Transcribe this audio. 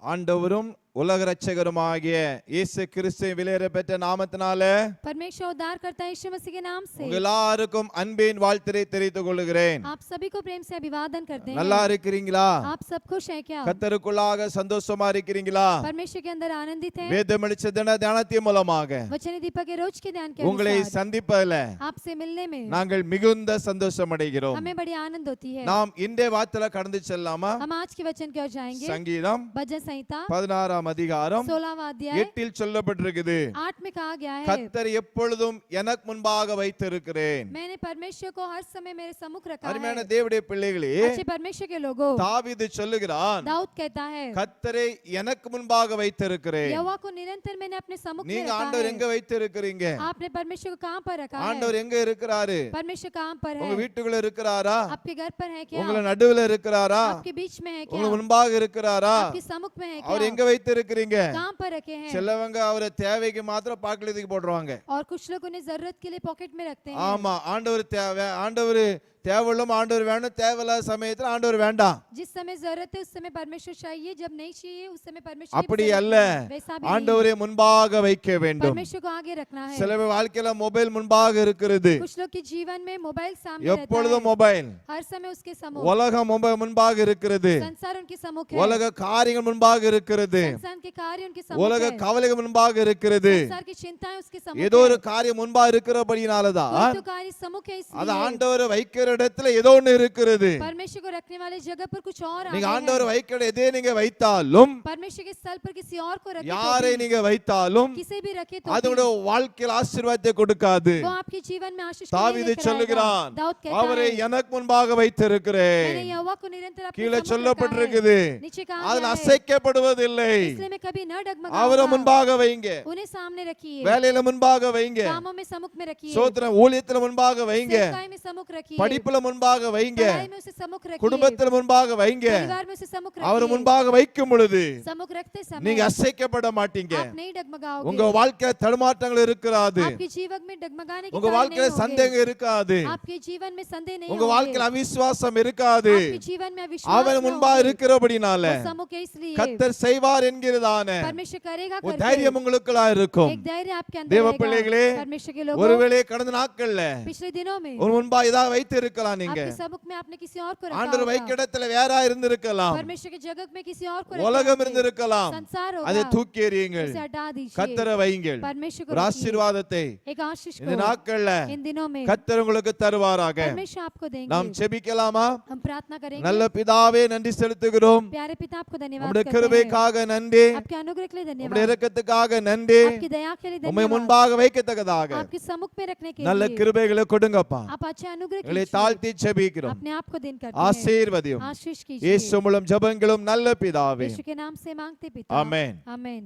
ஆண்டவரும் உலக இரட்சகருமாகிய இயேசு கிறிஸ்துவின் விலையேற பெற்ற நாமத்தினாலே परमेश्वर उद्धारकर्ता यीशु मसीह के नाम से எல்லாருக்கும் அன்பின் வாழ்த்தை தெரிவித்துக் கொள்கிறேன். आप सभी को प्रेम से अभिवादन करते हैं. நல்லா இருக்கிறீங்களா? आप सब खुश हैं क्या? கர்த்தருக்குள்ளாக சந்தோஷமா இருக்கிறீங்களா? परमेश्वर के अंदर आनंदित हैं? வேதம் வெளிச்ச தியானத்தின் மூலமாக वचन दीपक के रोज के ध्यान के உங்களை अनुसार சந்திப்பதில் आपसे मिलने में நாங்கள் மிகுந்த சந்தோஷம் அடைகிறோம். हमें बड़ी आनंद होती है. நாம் இன்றைய வார்த்தையில கடந்து செல்லலாமா? हम आज के वचन की ओर जाएंगे. சங்கீதம் भजन संहिता 16 அதிகாரம் 16वां अध्याय 8 சொல்லப்பட்டிருக்குது. 8 में कहा गया है, கர்த்தர் எப்பொழுதும் எனக்கு முன்பாக வைத்திருக்கிறேன். मैंने परमेश्वर को हर समय मेरे सम्मुख रखा है. அருமையான தேவனுடைய பிள்ளைகளே, अच्छे परमेश्वर के लोगों, தாவீது சொல்லுகிறான், दाऊद कहता है, கர்த்தரை எனக்கு முன்பாக வைத்திருக்கிறேன். यहोवा को निरंतर मैंने अपने सम्मुख में நீங்க रखा ஆண்டவர் है. எங்க வைத்திருக்கிறீங்க? आपने परमेश्वर को कहां पर रखा है? ஆண்டவர் எங்க இருக்கிறாரு? परमेश्वर कहां पर உங்க है? வீட்டுக்குள்ள இருக்கிறாரா? आपके घर पर है क्या? உங்க நடுவுல இருக்கிறாரா? आपके बीच में है உங்க क्या? முன்பாக இருக்கிறாரா? आपके सम्मुख में है அவர் क्या? எங்க வைத்திருக்கிறீங்க? कहां पर रखे हैं? சிலவங்க அவரை தேவைக்கு மாத்திரம் பாக்கெட்டுக்கு போடுறாங்க. और कुछ लोग उन्हें जरूरत के लिए पॉकेट में रखते हैं. ஆமா, ஆண்டவர் தேவை, ஆண்டவர் தேவையில்லாம ஆண்டவர் வேணும், தேவையில்லாத சமயத்துல ஆண்டவர் வேண்டாம். जिस समय जरूरत है उस समय परमेश्वर चाहिए, जब नहीं चाहिए उस समय परमेश्वर அப்படி की அல்ல, जरूरत नहीं. वैसा भी नहीं. ஆண்டவரை முன்பாக வைக்க வேண்டும். परमेश्वर को आगे रखना है. சில பேர் வாழ்க்கையில மொபைல் முன்பாக இருக்கிறது. कुछ लोग के जीवन में मोबाइल सामने रहता எப்பொழுதும் है. மொபைல், हर समय उसके सम्मुख. உலகம் முன்பாக இருக்கிறது. संसार उनके सम्मुख है. உலக காரியங்கள் முன்பாக இருக்கிறது. संसार के कार्य उनके सम्मुख உலக है. கவலைகள் முன்பாக இருக்கிறது. संसार की चिंताएं उसके सम्मुख ஏதோ है. ஒரு காரியம் முன்பாக இருக்கிறபடினாலதான் कोई तो कार्य सम्मुख है, அது इसलिए ஆண்டவரை வைக்கிற இடத்துல ஏதோ ஒண்ணு இருக்கிறது. परमेश्वर को रखने वाले जगह पर कुछ और நீங்க आगे ஆண்டவரை है. வைக்கிற எதே நீங்க வைத்தாலும், परमेश्वर के स्थल पर किसी और को रखे तो யாரை भी, நீங்க வைத்தாலும் किसे भी रखे तो அது भी, உங்களுடைய வாழ்க்கையில் ஆசீர்வாதத்தை கொடுக்காது. वो आपके जीवन में आशीष தாவீது नहीं लेकर சொல்லுகிறான், आएगा. दाऊद कहता அவரை है, எனக்கு முன்பாக मैंने வைத்திருக்கிறேன். यहोवा को निरंतर अपने கீழே सम्मुख रखा சொல்லப்பட்டிருக்குது, है. नीचे कहा அதில் गया है, அசைக்கப்படுவதில்லை. इसलिए मैं कभी न அவரை डगमगाऊंगा. முன்பாக வைங்க, उन्हें सामने रखिए, வேலையில முன்பாக வைங்க, कामों में सम्मुख में रखिए, சோத்திரம் ஊழியத்துல முன்பாக வைங்க, सेवकाई में सम्मुख रखिए, படிப்புல முன்பாக வைங்க, पढ़ाई में उसे सम्मुख रखिए, குடும்பத்துல முன்பாக வைங்க. परिवार में उसे सम्मुख அவர் रखिए. முன்பாக வைக்கும் பொழுது सम्मुख रखते நீங்க समय அசைக்கப்பட மாட்டீங்க. आप नहीं डगमगाओगे. உங்க வாழ்க்கையில தடுமாற்றங்கள் இருக்காது. आपके जीवन में डगमगाने के உங்க कारण வாழ்க்கையில नहीं होंगे. சந்தேகம் இருக்காது. आपके जीवन में संदेह नहीं உங்க होंगे. வாழ்க்கையில அவிசுவாசம் இருக்காது. आपके जीवन में अविश्वास அவர் न முன்பாக होंगे. இருக்கிறபடினால वो सम्मुख है, इसलिए கர்த்தர் செய்வார் என்கிறதான परमेश्वर करेगा ஒரு करके தைரியம் உங்களுக்குள்ள இருக்கும். एक धैर्य आपके अंदर தேவ रहेगा. பிள்ளைகளே, परमेश्वर के लोगों, ஒருவேளை கடந்த நாட்கள்ல पिछले दिनों में ஒரு முன்பா ஏதாவது வைத்து இருக்கலாம். நீங்க आपके सम्मुख में आपने किसी और को रखा ஆண்டவர் होगा. வைக்க இடத்துல வேற இருந்திருக்கலாம். परमेश्वर के जगत में किसी और को रखा உலகம் होगा. இருந்திருக்கலாம். संसार அதை होगा, தூக்கி எறியுங்கள். उसे हटा दीजिए. கர்த்தரை வையுங்கள். परमेश्वर को ஒரு रखिए. ஆசீர்வாதத்தை एक आशीष இந்த को நாட்கள்ல इन दिनों में கர்த்தர் உங்களுக்கு தருவாராக. परमेश्वर आपको देंगे. நாம் ஜெபிக்கலாமா? हम प्रार्थना करेंगे. நல்ல பிதாவே, நன்றி செலுத்துகிறோம். प्यारे पिता, आपको धन्यवाद உம்முடைய करते हैं. கிருபைக்காக நன்றி, आपके अनुग्रह के लिए உம்முடைய धन्यवाद, இரக்கத்துக்காக நன்றி. आपकी दया के लिए உம்மை धन्यवाद, முன்பாக வைக்கத்தக்கதாக आपके सम्मुख में रखने के நல்ல लिए கிருபைகளை கொடுங்கப்பா. आप अच्छे अनुग्रह எங்களை कीजिए. தாழ்த்தி ஜெபிக்கிறோம். अपने आप को दिन करते हैं. ஆசீர்வதியும். आशीष कीजिए. இயேசு மூலம் ஜெபங்களும் நல்ல பிதாவே. यीशु के नाम से मांगते पिता. ஆமென். आमेन.